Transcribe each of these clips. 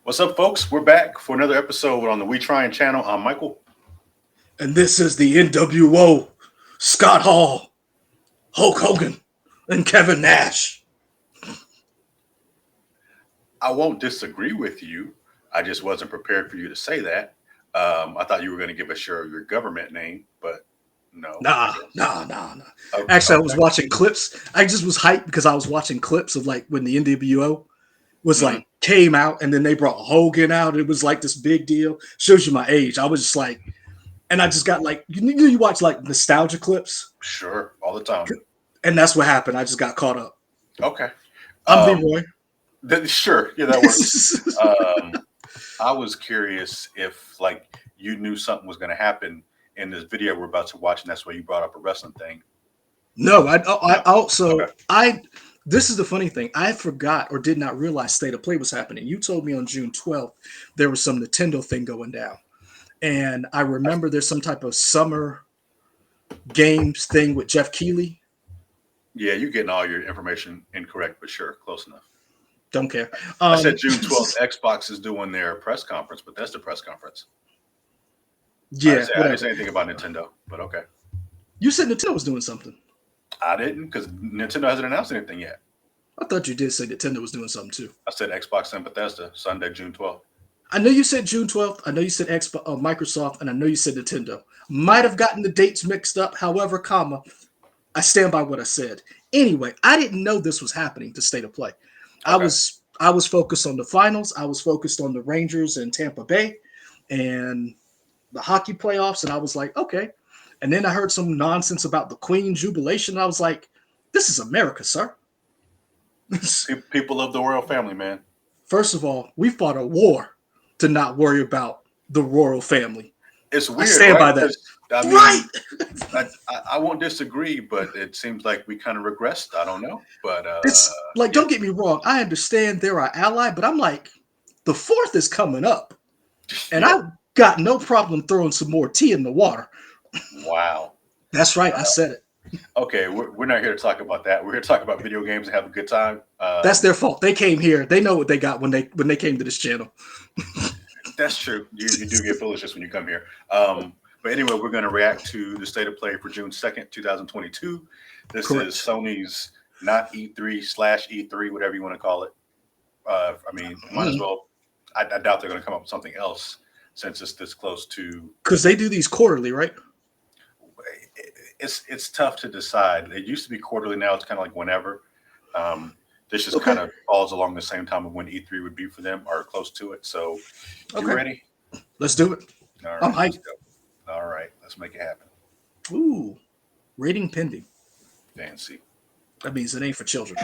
What's up, folks? We're back for another episode on the We Tryin' channel. I'm Michael. And this is the NWO, Scott Hall, Hulk Hogan, and Kevin Nash. I won't disagree with you. I just wasn't prepared for you to say that. I thought you were going to give us your government name, but no. Nah. Okay, Actually, I was okay. watching clips. I just was hyped because I was watching clips of like when the NWO was Mhm. like came out and then they brought Hogan out. It was like this big deal. Shows you my age. I was just like, and I just got like, you watch like nostalgia clips, Sure, all the time. and that's what happened. I just got caught up. Okay. I'm Um, Leroy. sure, yeah, that works. I was curious if like you knew something was going to happen in this video we're about to watch, and that's why you brought up a wrestling thing. No, No. I also Okay. I this is the funny thing. I forgot or did not realize State of Play was happening. You told me on June 12th there was some Nintendo thing going down. And I remember there's some type of summer games thing with Jeff Keighley. Yeah, you're getting all your information incorrect, but sure, close enough. Don't care. I said June 12th, Xbox is doing their press conference, but that's the press conference. Yeah, I didn't whatever. say anything about Nintendo, but okay. You said Nintendo was doing something. I didn't because Nintendo hasn't announced anything yet. I thought you did say Nintendo was doing something too. I said Xbox and Bethesda, Sunday, June 12th. I know you said June 12th. I know you said Microsoft, and I know you said Nintendo. Might have gotten the dates mixed up. However, I stand by what I said. Anyway, I didn't know this was happening to State of Play. Okay. I was focused on the finals. I was focused on the Rangers and Tampa Bay and the hockey playoffs, and I was like, okay. And then I heard some nonsense about the Queen Jubilation. And I was like, this is America, sir. People of the royal family, man. First of all, we fought a war to not worry about the royal family. It's I weird, stand right? by that. 'Cause, I mean, Right. I won't disagree, but it seems like we kind of regressed. I don't know, but It's like, yeah, don't get me wrong. I understand they're our ally, but I'm like, the fourth is coming up. And yeah. I got no problem throwing some more tea in the water. Wow. That's right. I said it. Okay, we're not here to talk about that. We're here to talk about video games and have a good time. That's their fault. They came here. They know what they got when they came to this channel. That's true. You do get foolishness when you come here. But anyway, we're going to react to the State of Play for June 2nd, 2022. This Correct. is Sony's not E3/E3, whatever you want to call it. I mean, might as well. I doubt they're going to come up with something else since it's this close to. Because they do these quarterly, right? It's tough to decide. It used to be quarterly. Now it's kind of like whenever. This just Okay. kind of falls along the same time of when E3 would be for them or close to it. So, you Okay. ready? Let's do it. All right. I'm hyped. Let's go. All right. Let's make it happen. Ooh. Rating pending. Fancy. That means it ain't for children.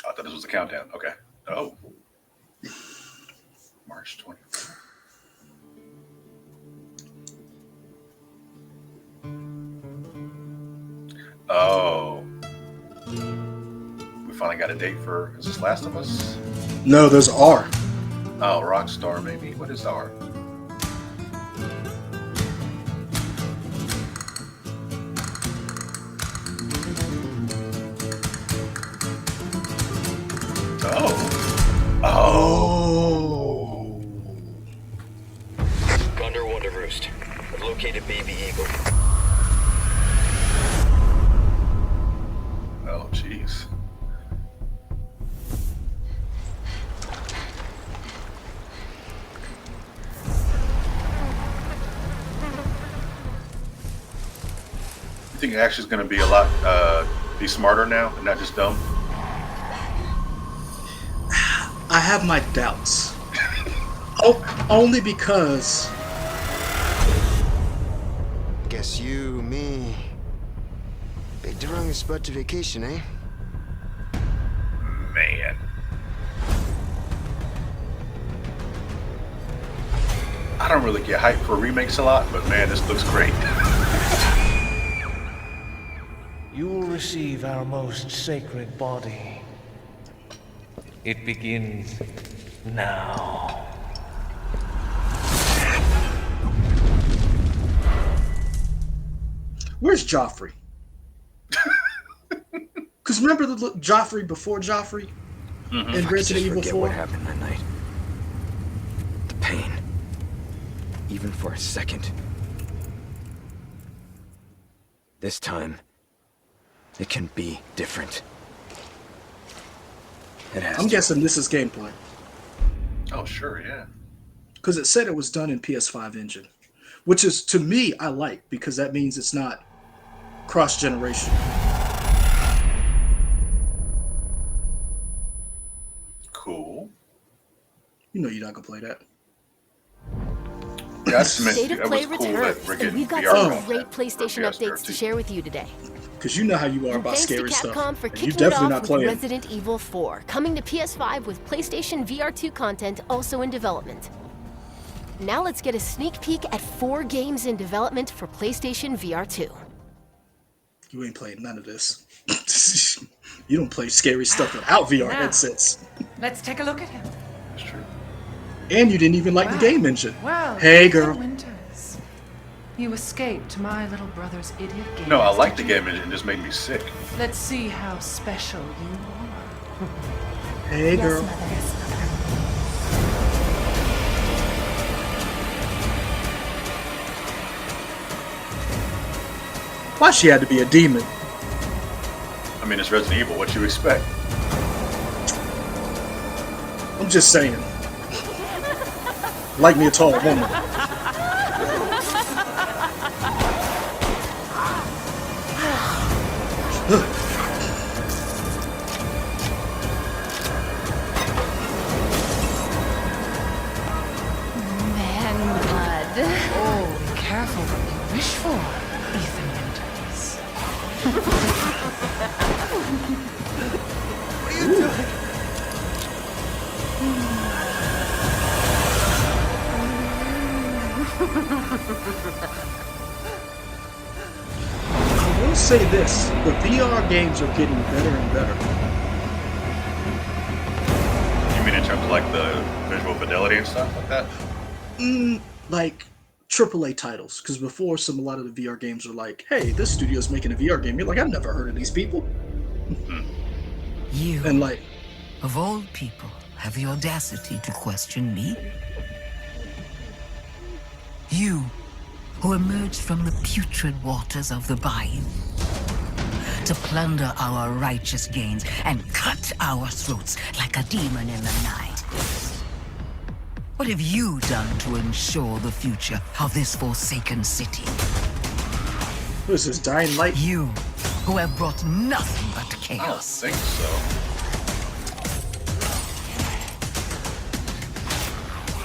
I thought this was a countdown. Okay. Oh. March 24th. Oh. We finally got a date for, is this Last of Us? No, there's R. Oh, Rockstar maybe. What is R? Oh. Oh. Condor 1 to roost. I've located baby eagle. Oh, jeez. You think Ash is going to be a lot, be smarter now and not just dumb? I have my doubts. Only because Guess you, me, picked the wrong spot to vacation, eh? Man. I don't really get hyped for remakes a lot, but man, this looks great. You will receive our most sacred body. It begins now. Where's Joffrey? Because remember the Joffrey before Joffrey in If I could Resident just Evil forget 4? what happened that night. The pain. Even for a second. This time, it can be different. It has I'm to. guessing this is gameplay. Oh, sure, yeah. Because it said it was done in PS5 engine. Which is, to me, I like, because that means it's not cross-generation. Cool. You know you're not going to play that. Yeah, I just meant State of it Play was cool that returns, we're and getting we've got VR some content great for PlayStation PS updates to 13. share with you today. Because you know how you are And about thanks to scary stuff. Capcom for And you kicking it definitely off not with playing. Resident Evil 4, coming to PS5 with PlayStation VR2 content also in development. Now let's get a sneak peek at 4 games in development for PlayStation VR2. You ain't playing none of this. You don't play scary stuff without VR Now. headsets. Let's take a look at him. That's true. And you didn't even like the Wow. game engine. Well, Hey, Ethan girl. Winters. You escaped my little brother's idiot game. No, I like the did you? game and it just made me sick. Let's see how special you are. Hey, girl. Why she had to be a demon? I mean, it's Resident Evil. What you expect? I'm just saying. Like me a tall woman. Man blood. Oh, be careful what you wish for, Ethan Winters. I will say this: the VR games are getting better and better. You mean in terms of like the visual fidelity and stuff like that? Like AAA titles, because before a lot of the VR games are like, "Hey, this studio's making a VR game." You're like, "I've never heard of these people," You, and like, of all people, have the audacity to question me? You, who emerged from the putrid waters of the bayou to plunder our righteous gains and cut our throats like a demon in the night. What have you done to ensure the future of this forsaken city? what is this, Dying Light? You, who have brought nothing but I don't chaos. think so.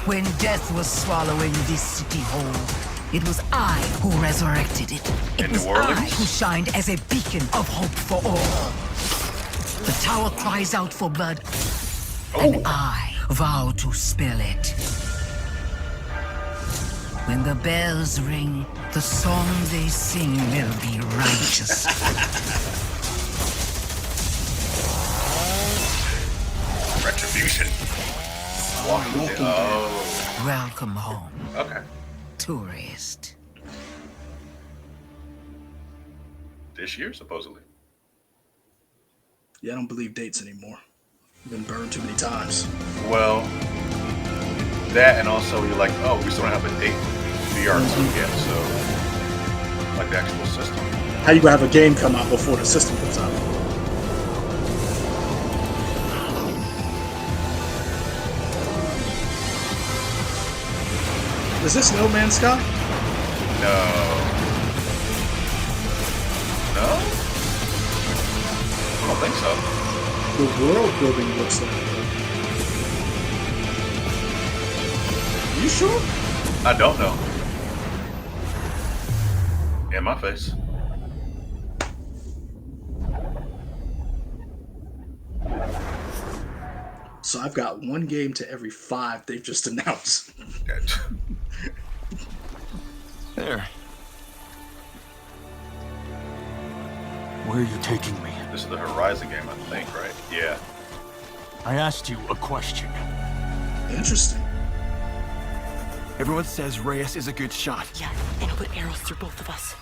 When death was swallowing this city whole, it was I who resurrected it. It In was New Orleans? I who shined as a beacon of hope for all. The tower cries out for blood, and I vow to spill it. When the bells ring, the song they sing will be righteous. Retribution. Walking Dead. Oh, Welcome home, okay. tourist. This year, supposedly. Yeah, I don't believe dates anymore. Been burned too many times. Well, that and also you're like, oh, we still don't have a date VR2 yet, so like the actual system. How you gonna have a game come out before the system comes out? Is this No Man's Sky? No. No? I don't think so. The world building looks like it. You sure? I don't know. In my face. So I've got one game to every 5 they've just announced. There. Where are you taking me? This is the Horizon game, I think, right? Yeah. I asked you a question. Interesting. Everyone says Reyes is a good shot. Yeah, and he'll put arrows through both of us.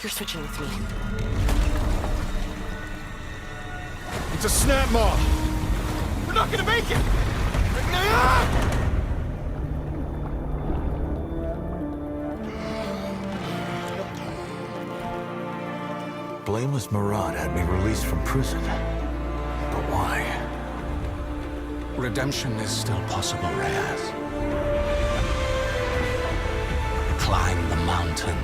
You're switching with me. It's a snap maw. We're not gonna make it. Blameless Murad had me released from prison. But why? Redemption is still possible, Reyes. Climb the mountain.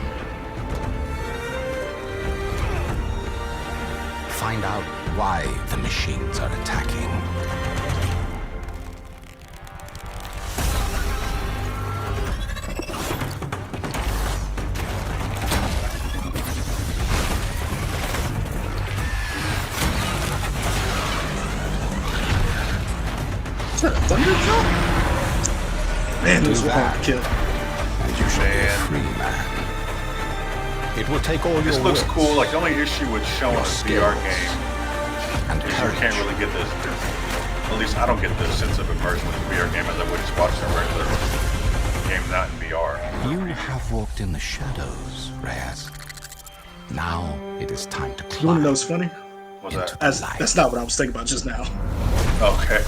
Find out why the machines are attacking. Is that a thunderclap? Man, those were hard to kill. And you shall be a free man. It will take all This your looks wits, cool. Like the only issue with showing a VR game and is you can't really get this. At least I don't get the sense of immersion with a VR game as I would just watching a regular game not in VR. You have walked in the shadows, Reyes. Now it is time to You want to climb. know what's funny? What's that? That's not what I was thinking about just now. Okay.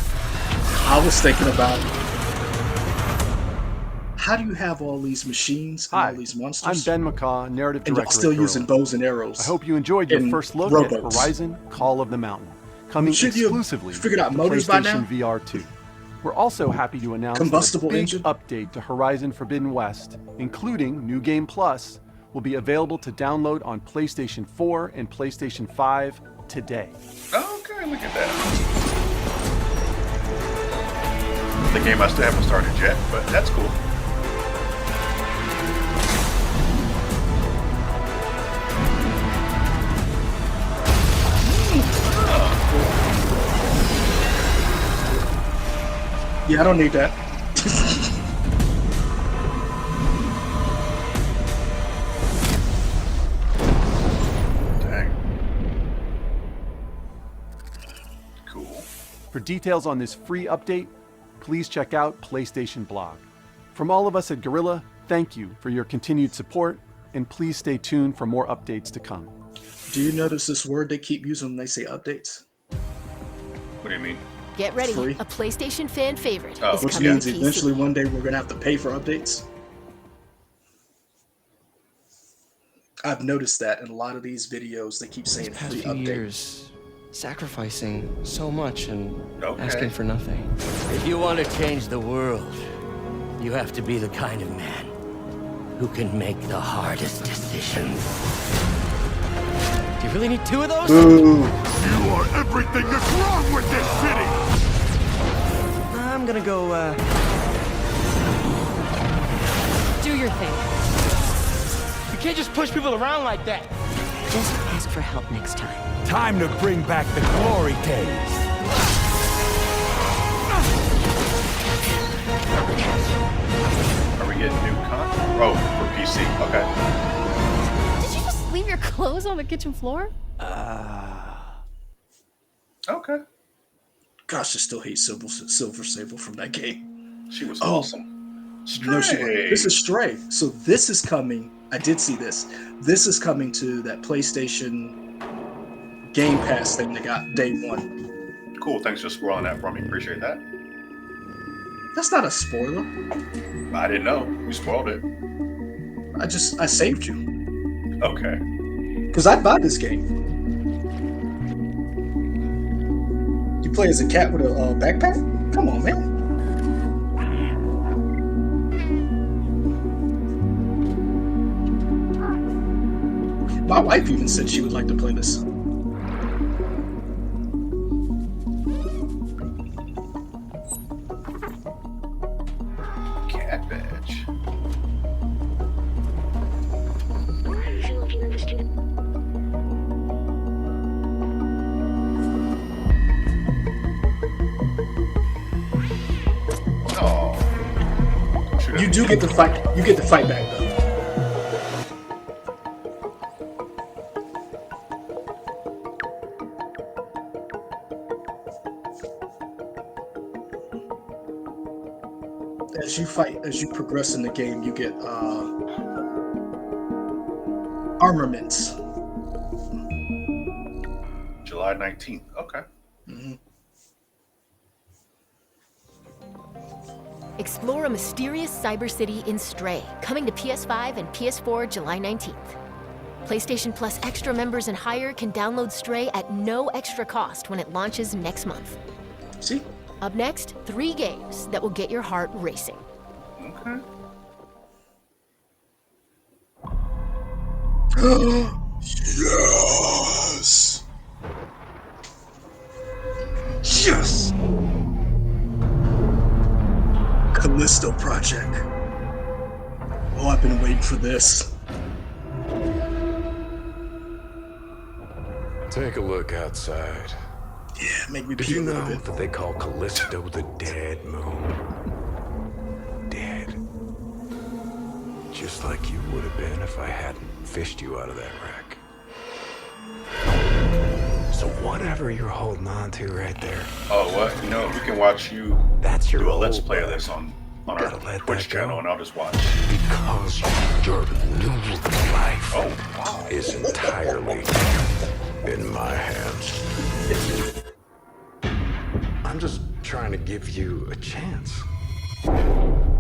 I was thinking about how do you have all these machines and all these monsters? I'm Ben McCaw, narrative and director. y'all still at using Gorilla. bows and arrows. I hope you enjoyed your and first look rowboats. at Horizon Call of the Mountain, coming Should you have exclusively figured out to motors by now? PlayStation VR 2. We're also happy to announce Combustible that a big engine? update to Horizon Forbidden West, including New Game Plus, will be available to download on PlayStation 4 and PlayStation 5 today. Okay, look at that. The game I still haven't started yet, but that's cool. Yeah, I don't need that. Dang. Cool. For details on this free update, please check out PlayStation Blog. From all of us at Gorilla, thank you for your continued support, and please stay tuned for more updates to come. Do you notice this word they keep using when they say updates? What do you mean? Get ready, Free. a PlayStation fan favorite Oh. is Which coming means to PC. eventually one day we're going to have to pay for updates. I've noticed that in a lot of these videos, they keep saying Past free few update. years, sacrificing so much and Okay. asking for nothing. If you want to change the world, you have to be the kind of man who can make the hardest decisions. Do you really need two of those? Boo. You are everything that's wrong with this city! I'm gonna go, Do your thing. You can't just push people around like that. Just ask for help next time. Time to bring back the glory days! Are we getting new content? Oh, for PC. Okay. Did you just leave your clothes on the kitchen floor? Okay. Gosh, I still hate Silver Sable from that game. She was Oh. awesome. No, she Stray. This is Stray. So this is coming. I did see this. This is coming to that PlayStation Game Pass thing they got day one. Cool. Thanks for spoiling that for me. Appreciate that. That's not a spoiler. I didn't know. You spoiled it. I saved you. Okay. Because I'd buy this game. You play as a cat with a backpack? Come on, man. My wife even said she would like to play this. Cat badge. Oh. You do get to fight. You get to fight back though. As you progress in the game, you get Armaments. July 19th. Okay. Explore a mysterious cyber city in Stray, coming to PS5 and PS4 July 19th. PlayStation Plus Extra members and higher can download Stray at no extra cost when it launches next month. See? Up next, 3 games that will get your heart racing. Okay. Yes! Yes! Callisto Project. Oh, I've been waiting for this. Take a look outside. Yeah, make me Did pee you a little know bit. that they call Callisto the Dead Moon? Dead. Just like you would have been if I hadn't fished you out of that wreck. So whatever you're holding on to right there. Oh, what? You know, we can watch you That's your do a Let's old Play of bag. this on our Gotta let Twitch that go. channel, and I'll just watch. Because your new life Oh, wow. is entirely in my hands. I'm just trying to give you a chance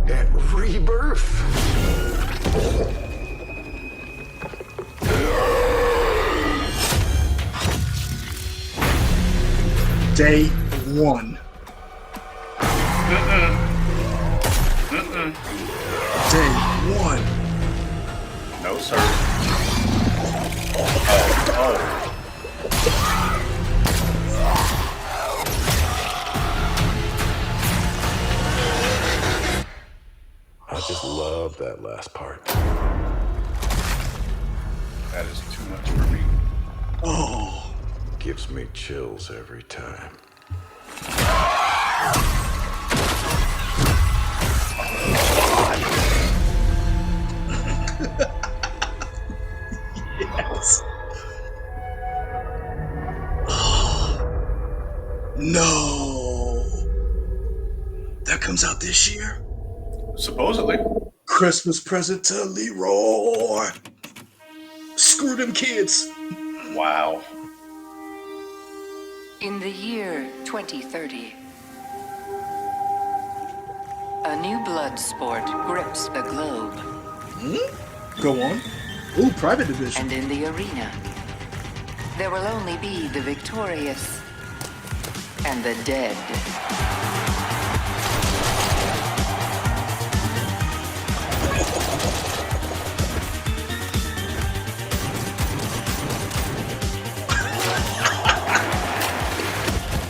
at rebirth. Day 1. Day 1. No, sir. Oh. I just love that last part. That is too much for me. Oh. Gives me chills every time. Yes. No. That comes out this year? Supposedly. Christmas present to Leroy. Screw them kids. Wow. In the year 2030, a new blood sport grips the globe. Go on. Ooh, private division. And in the arena, there will only be the victorious and the dead.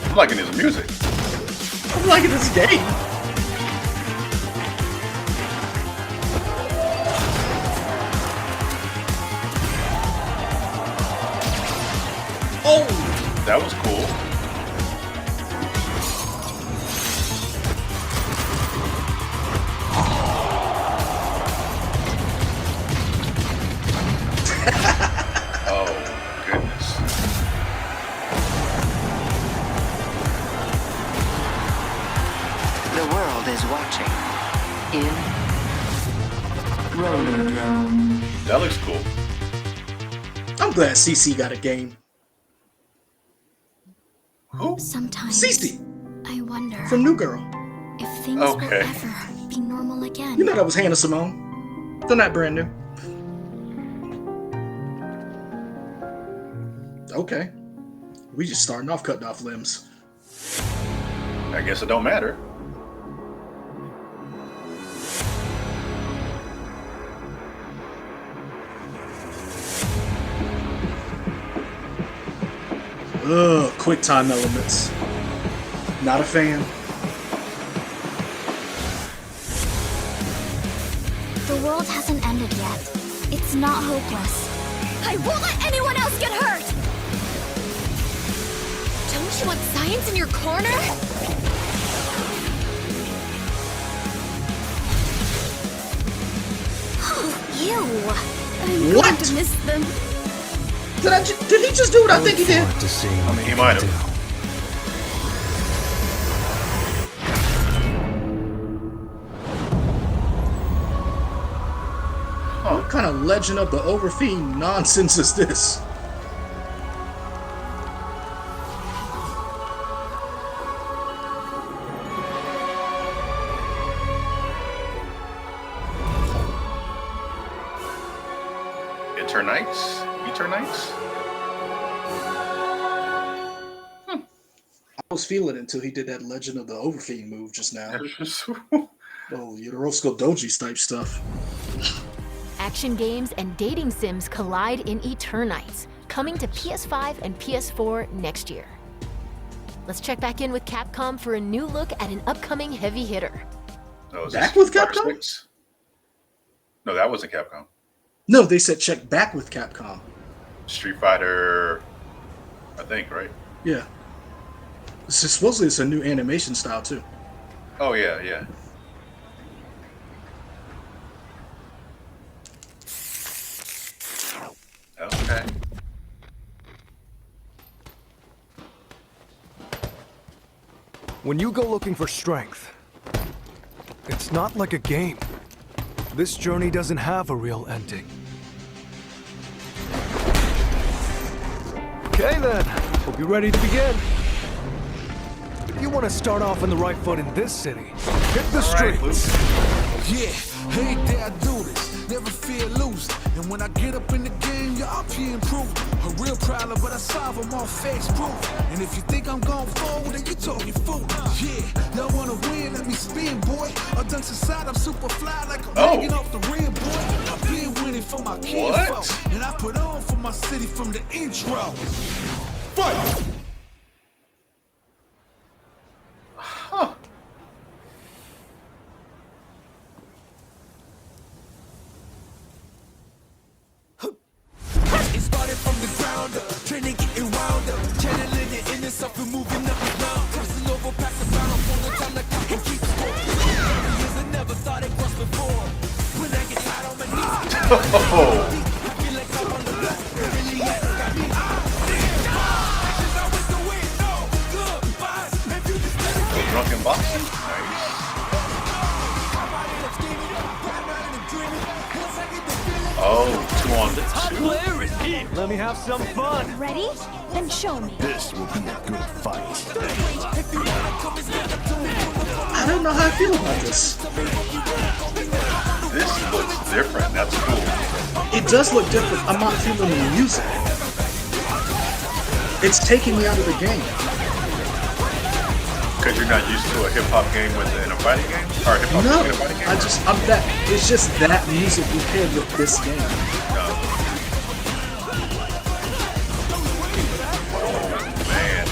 I'm liking his music. I'm liking this game. Oh, That was cool. Oh, goodness. The world is watching in Rollerdrome. That looks cool. I'm glad CC got a game. Who? Sometimes CC I wonder from New Girl. if things Okay. will ever be normal again. You know that was Hannah Simone. They're not brand new. Okay. We just starting off cutting off limbs. I guess it don't matter. Ugh, quick time elements. Not a fan. The world hasn't ended yet. It's not hopeless. I won't let anyone else get hurt! Don't you want science in your corner? Ew. I'm What? going to miss them. Did he just do what I think he did? To see I mean, he might have. What kind of Legend of the Overfiend nonsense is this? Eternites? I was feeling it until he did that Legend of the Overfiend move just now. Oh, Yorosco Doji type stuff. Action games and dating sims collide in Eternites, coming to PS5 and PS4 next year. Let's check back in with Capcom for a new look at an upcoming heavy hitter. Oh, back with Capcom? No, that wasn't Capcom. No, they said check back with Capcom. Street Fighter, I think, right? Yeah. Supposedly it's a new animation style too. Oh yeah, yeah. Okay. When you go looking for strength, it's not like a game. This journey doesn't have a real ending. Okay then, hope you're ready to begin. If you want to start off on the right foot in this city, hit the streets. Yeah, hey there, I do this. Never fear losing. And when I get up in the game, y'all be improved. A real problem, but I solve them all face proof. And if you think I'm going forward, then you talking fool. Yeah, y'all wanna win, let me spin, boy. I done society, I'm super fly like I'm hanging off the rim, boy. I've been winning for my kinfolk. And I put on for my city from the intro. Fight! Huh. It started from the ground up, training getting wound up, channeling it in itself and moving up and down, crossing over past the battle from the time the clock and keep score. Years I never thought it was before. When I get tired on my knees, I feel like I'm on the block. Really, yeah, got me Drunken boxing. Nice. Oh, 2 on 2. Let me have some fun. Ready? Then show me. This will be a good fight. I don't know how I feel about this. This looks different. That's cool. It does look different. I'm not feeling the music. It's taking me out of the game. Because you're not used to a hip hop game in a fighting game, or hip hop No, in a fighting game. It's just that music we paired with this game. Oh man,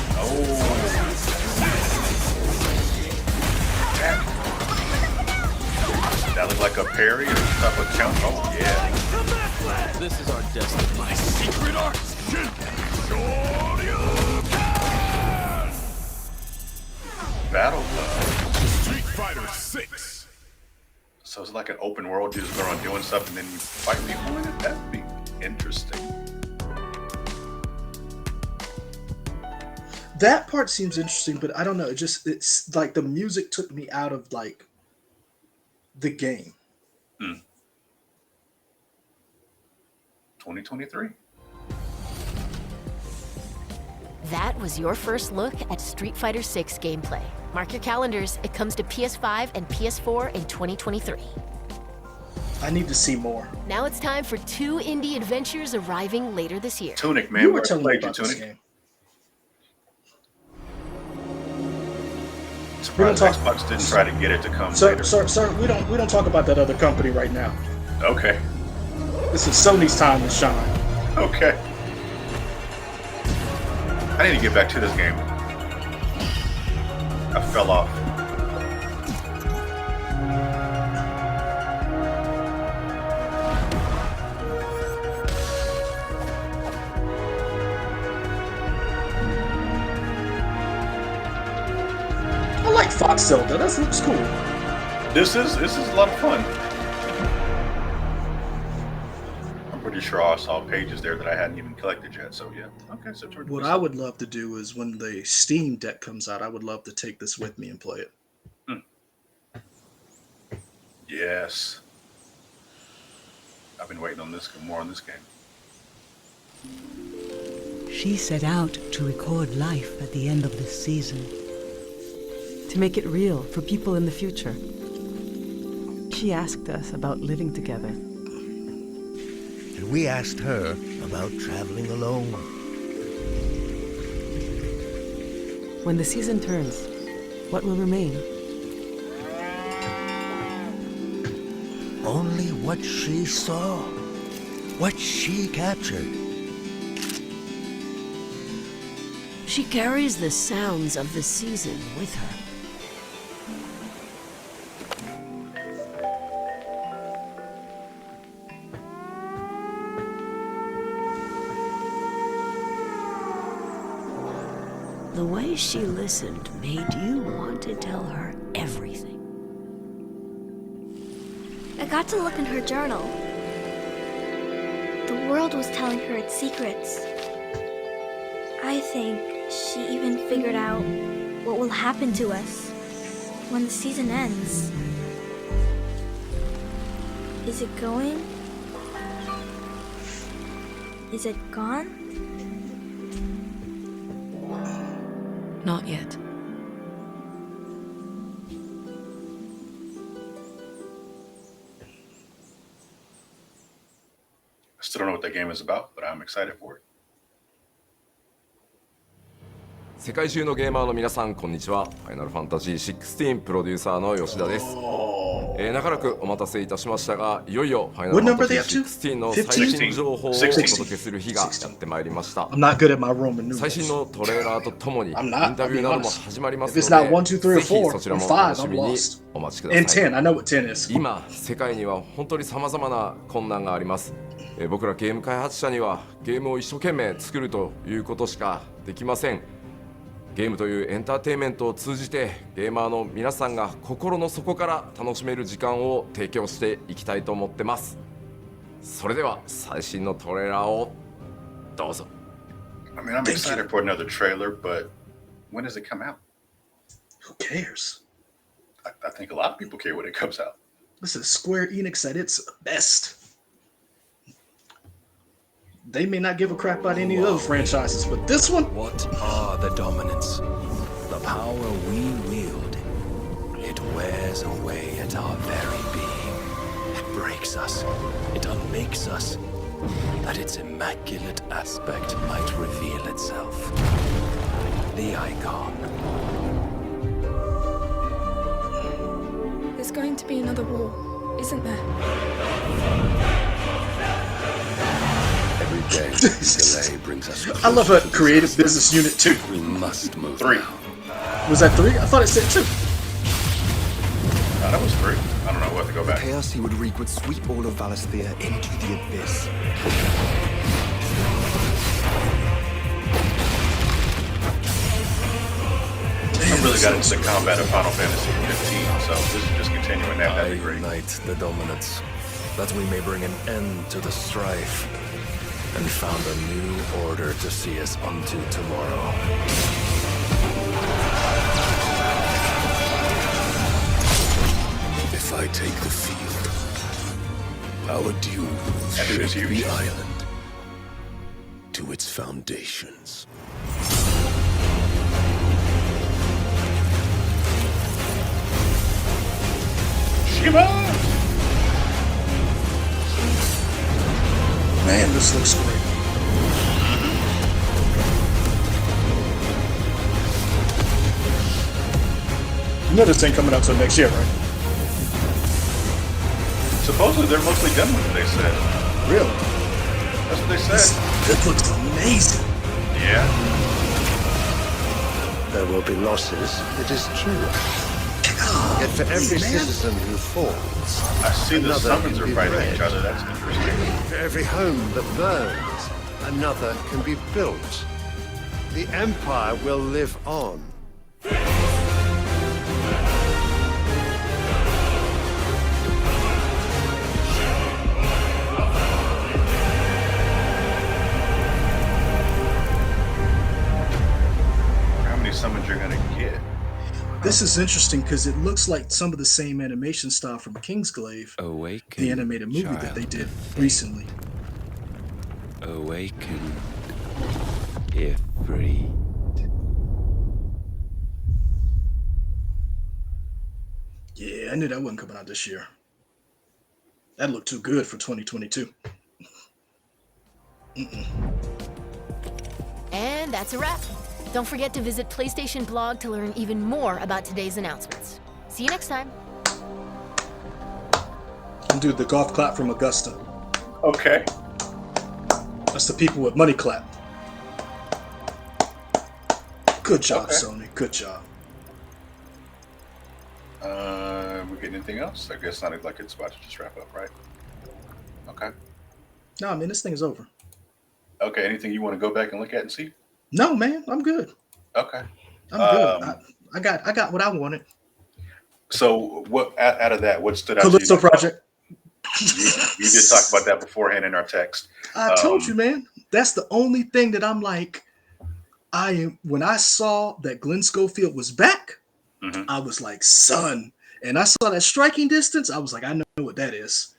that looked like a parry or some type of count. Oh yeah. This is our destiny. My secret art. Battle Club. Street Fighter 6. So it's like an open world. You just go around doing stuff and then you fight people in it. That'd be interesting. That part seems interesting, but I don't know. It's like the music took me out of like the game. 2023. That was your first look at Street Fighter 6 gameplay. Mark your calendars, it comes to PS5 and PS4 in 2023. I need to see more. Now it's time for 2 indie adventures arriving later this year. Tunic, man. You were telling me about this Tunic. game. Surprised Xbox didn't try to get it to come later. Sir, we don't talk about that other company right now. Okay. This is Sony's time to shine. Okay. I need to get back to this game. I fell off. I like Fox Zelda. That looks cool. This is a lot of fun. I'm pretty sure I saw pages there that I hadn't even collected yet. So yeah. Okay. So what I would love to do is when the Steam Deck comes out, I would love to take this with me and play it. Yes. I've been waiting on this more on this game. She set out to record life at the end of this season. To make it real for people in the future. She asked us about living together. And we asked her about traveling alone. When the season turns, what will remain? Only what she saw, what she captured. She carries the sounds of the season with her. The way she listened made you want to tell her everything. I got to look in her journal. The world was telling her its secrets. I think she even figured out what will happen to us when the season ends. Is it going? Is it gone? Not yet. I still don't know what that game is about, but I'm excited for it. 世界中のゲーマーの皆さんこんにちは。ファイナルファンタジー16プロデューサーの吉田です。長らくお待たせいたしましたが、いよいよファイナルファンタジー16の最新情報をお届けする日がやってまいりました。最新のトレーラーとともにインタビューなども始まりますので、ぜひそちらも楽しみにお待ちください。今、世界には本当に様々な困難があります。僕らゲーム開発者にはゲームを一生懸命作るということしかできません。ゲームというエンターテインメントを通じてゲーマーの皆さんが心の底から楽しめる時間を提供していきたいと思ってます。それでは最新のトレーラーをどうぞ。I mean, I'm excited for another trailer, but when does it come out? Who cares? I think a lot of people care when it comes out. Listen, Square Enix at its best. They may not give a crap about any other franchises, but this one? What are the dominants? The power we wield. It wears away at our very being. It breaks us. It unmakes us. That its immaculate aspect might reveal itself. The icon. There's going to be another war, isn't there? Every day, delay brings us I love a creative business unit 2. We must move. 3. Was that 3? I thought it said 2. That was 3. I don't know. We'll have to go back. The chaos he would wreak would sweep all of Valisthea into the abyss. I really got into the combat of Final Fantasy 15, so this is just continuing that. That'd be great. Unite the dominants, that we may bring an end to the strife, and found a new order to see us unto tomorrow. If I take the field, our doom will shake the island to its foundations. Shiva! Man, this looks great. You know this ain't coming out till next year, right? Supposedly they're mostly done with it, they said. Really? That's what they said. This looks amazing. Yeah. There will be losses, it is true. Yet for every citizen who falls, I see the another summons can are be fighting bred. each other. That's interesting. For every home that burns, another can be built. The Empire will live on. How many summons you're gonna get? This is interesting because it looks like some of the same animation style from Kingsglaive, Awaken, the animated movie that they child did of faith. recently. Awaken, if free. Yeah, I knew that wasn't coming out this year. That looked too good for 2022. And that's a wrap. Don't forget to visit PlayStation Blog to learn even more about today's announcements. See you next time. And do the golf clap from Augusta. Okay. That's the people with money clap. Good job, Okay. Sony. Good job. We get anything else? I guess not like it's about to just wrap up, right? Okay. No, I mean this thing is over. Okay. Anything you want to go back and look at and see? No, man, I'm good. Okay. I'm good. I got what I wanted. So what out of that, what stood out to Callisto you? Project. You did talk about that beforehand in our text. I told you, man. That's the only thing that I'm like. When I saw that Glenn Schofield was back, I was like, son. And I saw that striking distance. I was like, I know what that is.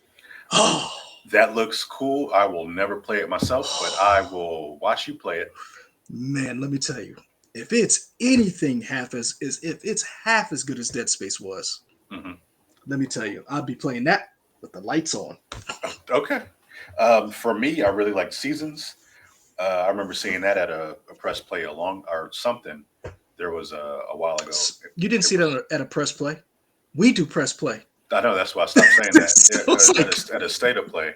Oh, that looks cool. I will never play it myself, but I will watch you play it. Man, let me tell you, if it's anything half as good as Dead Space was, let me tell you, I'd be playing that with the lights on. Okay. For me, I really like Seasons. I remember seeing that at a press play or something. There was a while ago. You didn't see that at a press play? We do press play. I know, that's why I stopped saying that. At a state of play.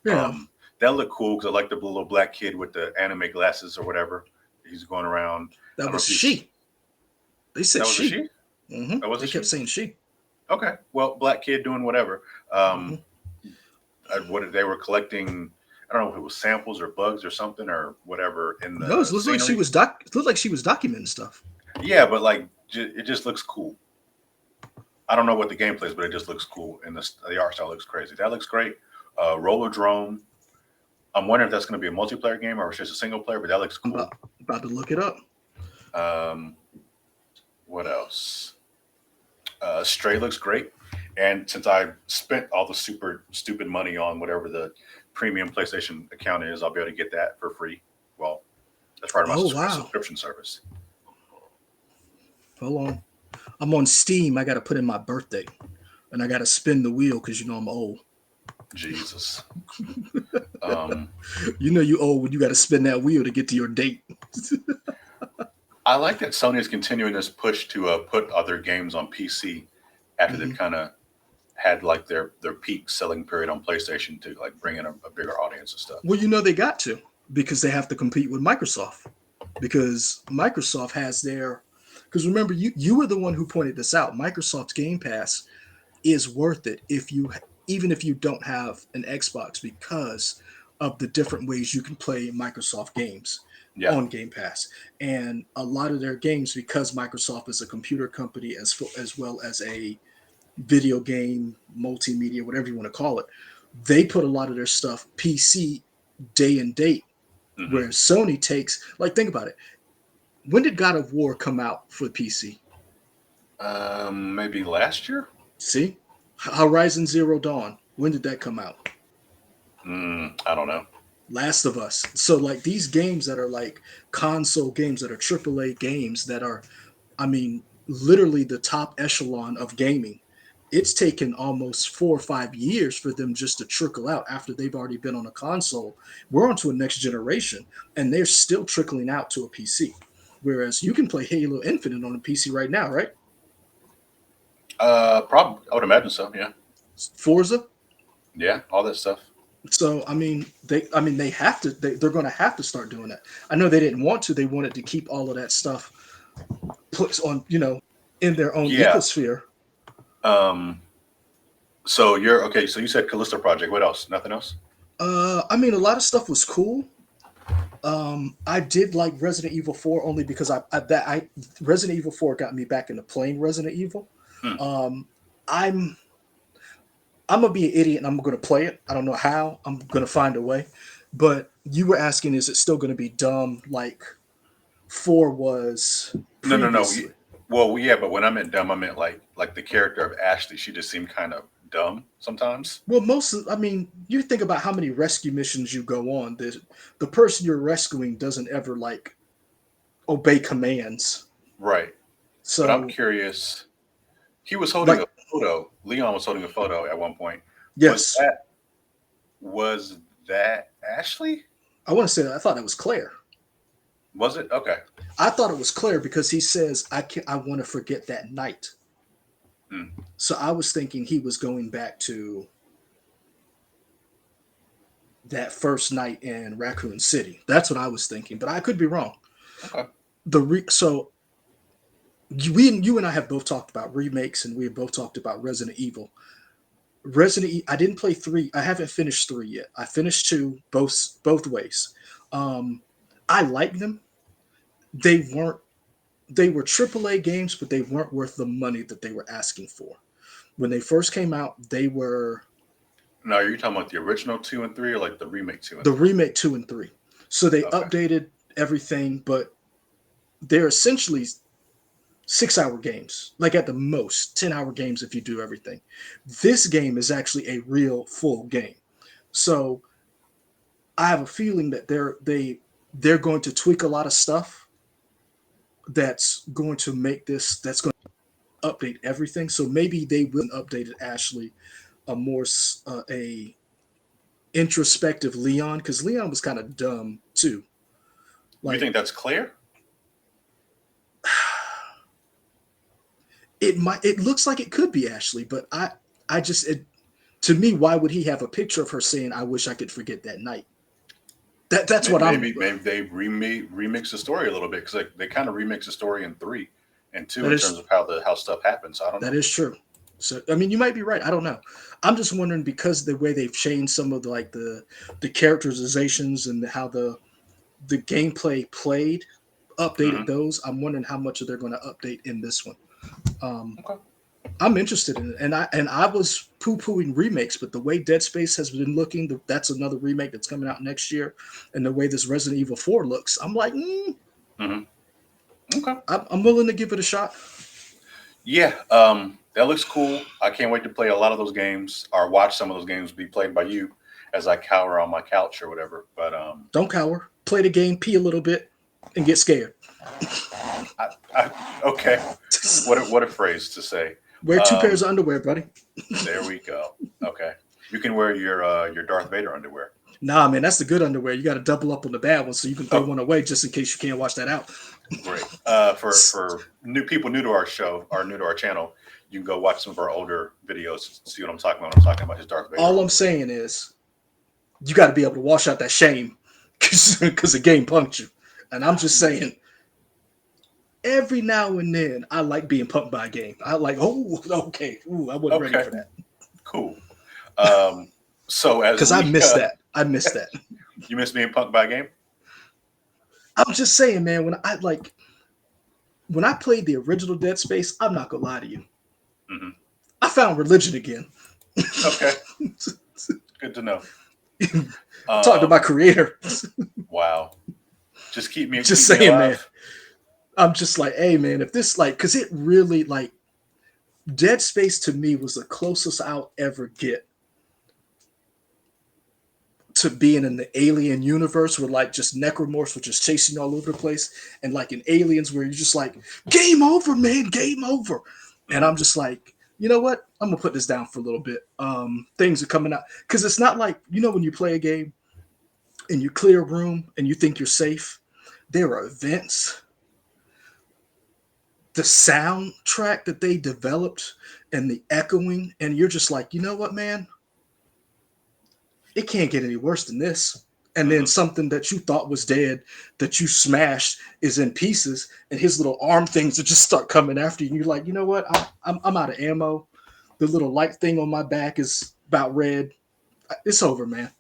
Yeah. That looked cool because I like the little black kid with the anime glasses or whatever. He's going around. That was she. They said that was she. she? Mm-hmm. That was they kept saying she. Okay. Well, black kid doing whatever. What they were collecting, I don't know if it was samples or bugs or something or whatever in the No, it looked like she was documenting stuff. Yeah, but like it just looks cool. I don't know what the gameplay is, but it just looks cool, and the art style looks crazy. That looks great. Roller Drome. I'm wondering if that's going to be a multiplayer game or it's just a single player, but that looks cool. I'm about to look it up. What else? Stray looks great, and since I spent all the super stupid money on whatever the premium PlayStation account is, I'll be able to get that for free. Well, that's part of my subscription service. Hold on. I'm on Steam. I got to put in my birthday, and I got to spin the wheel because I'm old. Jesus. You know you old when you got to spin that wheel to get to your date. I like that Sony is continuing this push to put other games on PC after they've kind of had like their peak selling period on PlayStation to like bring in a bigger audience and stuff. Well, they got to because they have to compete with Microsoft because Microsoft has their. Because remember, you were the one who pointed this out. Microsoft's Game Pass is worth it even if you don't have an Xbox because of the different ways you can play Microsoft games on Game Pass. And a lot of their games, because Microsoft is a computer company as well as a video game, multimedia, whatever you want to call it, they put a lot of their stuff PC day and date, where Sony takes, like, think about it. When did God of War come out for PC? Maybe last year. See? Horizon Zero Dawn. When did that come out? I don't know. Last of Us. So like these games that are like console games that are AAA games that are, I mean, literally the top echelon of gaming. It's taken almost 4 or 5 years for them just to trickle out after they've already been on a console. We're on to a next generation, and they're still trickling out to a PC. Whereas you can play Halo Infinite on a PC right now, right? Probably. I would imagine so. Yeah. Forza. Yeah, all that stuff. So they have to. They're going to have to start doing that. I know they didn't want to. They wanted to keep all of that stuff put on, in their own ecosphere. So you're okay. So you said Callisto Project. What else? Nothing else? I mean, a lot of stuff was cool. I did like Resident Evil 4 only because Resident Evil 4 got me back into playing Resident Evil. I'm gonna be an idiot and I'm gonna play it. I don't know how. I'm gonna find a way. But you were asking, is it still gonna be dumb like 4 was previously? Well, yeah, but when I meant dumb, I meant like the character of Ashley. She just seemed kind of dumb sometimes. Well, I mean, you think about how many rescue missions you go on. The person you're rescuing doesn't ever like obey commands. Right. But I'm So, curious. He was holding like, a photo. Leon was holding a photo at one point. Was yes, that was that Ashley? I want to say that I thought it was Claire. Was it? Okay. I thought it was Claire because he says, "I can I want to forget that night." Hmm. So I was thinking he was going back to that first night in Raccoon City. That's what I was thinking, but I could be wrong. Okay. So you and I have both talked about remakes, and we have both talked about Resident Evil. I didn't play three. I haven't finished three yet. I finished two, both ways. Um, I like them. They weren't. They were AAA games, but they weren't worth the money that they were asking for. When they first came out, they were No, are you talking about the original 2 and 3 or like the remake 2 and the 3? remake two and three. So they Okay. updated everything, but they're essentially 6 hour games, like at the most 10-hour games if you do everything. This game is actually a real full game. So I have a feeling that they're going to tweak a lot of stuff that's going to update everything. So maybe they will update Ashley a a introspective Leon, because Leon was kind of dumb too. You Like think that's Claire? it looks like it could be Ashley, but I just to me, why would he have a picture of her saying, "I wish I could forget that night"? That's what I'm. Maybe they remix the story a little bit because they kind of remix the story in 3 and 2 That in terms is of how stuff happens. I don't that know. is true. So I mean, you might be right. I don't know. I'm just wondering because the way they've changed some of the characterizations and how the gameplay played, updated Hmm. those. I'm wondering how much they're going to update in this one. Um, Okay. I'm interested in it, and I was poo pooing remakes, but the way Dead Space has been looking, that's another remake that's coming out next year, and the way this Resident Evil 4 looks, I'm like, Hmm. Okay. I'm willing to give it a shot. Yeah. That looks cool. I can't wait to play a lot of those games or watch some of those games be played by you as I cower on my couch or whatever. But Don't cower. Play the game, pee a little bit, and get scared. okay. What a phrase to say. Wear two pairs of underwear, buddy. There we go. Okay. You can wear your Darth Vader underwear. Nah, man, that's the good underwear. You got to double up on the bad one so you can throw Oh, one away just in case you can't wash that out. great. For new people new to our show or new to our channel, you can go watch some of our older videos to see what I'm talking about. I'm talking about his Darth Vader. All I'm saying is you got to be able to wash out that shame because the game punked you. And I'm just saying, every now and then, I like being punked by a game. I like, oh, okay, ooh, I wasn't ready for that. Cool. So as Because I missed that. I missed that. You missed being punked by a game? I'm just saying, man, when I played the original Dead Space, I'm not gonna lie to you. Mm-hmm. I found religion again. Okay. Good to know. Talk to my creator. Wow. Just keep me. Just keep me saying, alive. man. I'm just like, hey, man, if this because it really Dead Space to me was the closest I'll ever get to being in the alien universe where just necromorphs were just chasing you all over the place, and in Aliens where you're just like, game over, man, game over. And I'm just like, you know what? I'm gonna put this down for a little bit. Things are coming out because it's not like when you play a game and you clear a room and you think you're safe. There are events. The soundtrack that they developed and the echoing, and you're just like, you know what, man? It can't get any worse than this. And then something that you thought was dead, that you smashed, is in pieces, and his little arm things that just start coming after you. And you're like, you know what? I'm out of ammo. The little light thing on my back is about red. It's over, man.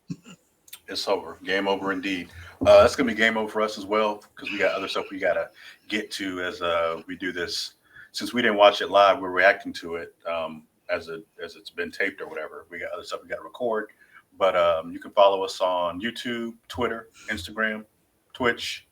It's over. Game over indeed. That's gonna be game over for us as well because we got other stuff we gotta get to as we do this. Since we didn't watch it live, we're reacting to it as it's been taped or whatever. We got other stuff we got to record. But you can follow us on YouTube, Twitter, Instagram, Twitch,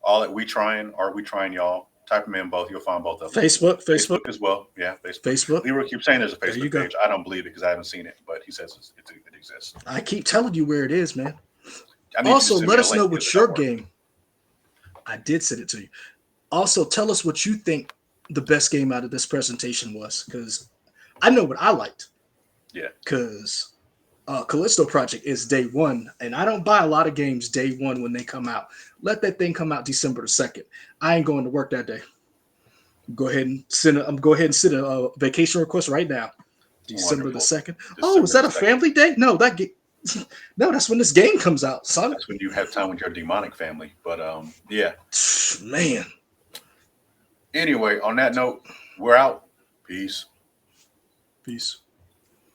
all at We Trying, or We Trying Y'all. Type them in both. You'll find both of them. Facebook as well. Yeah, Facebook. Facebook. Leroy keeps saying there's a There you Facebook go. page. I don't believe it because I haven't seen it, but he says it exists. I keep telling you where it is, man. I need you to Also, send me let a us link know because what it your don't work. game. I did send it to you. Also, tell us what you think the best game out of this presentation was, because I know what I liked. Yeah. Because Callisto Project is day one, and I don't buy a lot of games day one when they come out. Let that thing come out December the 2nd. I ain't going to work that day. Go ahead and send a vacation request right now. December the 2nd. Oh, is that a family day? No, no, that's when this game comes out, son. That's when you have time with your demonic family. But yeah. Man. Anyway, on that note, we're out. Peace. Peace.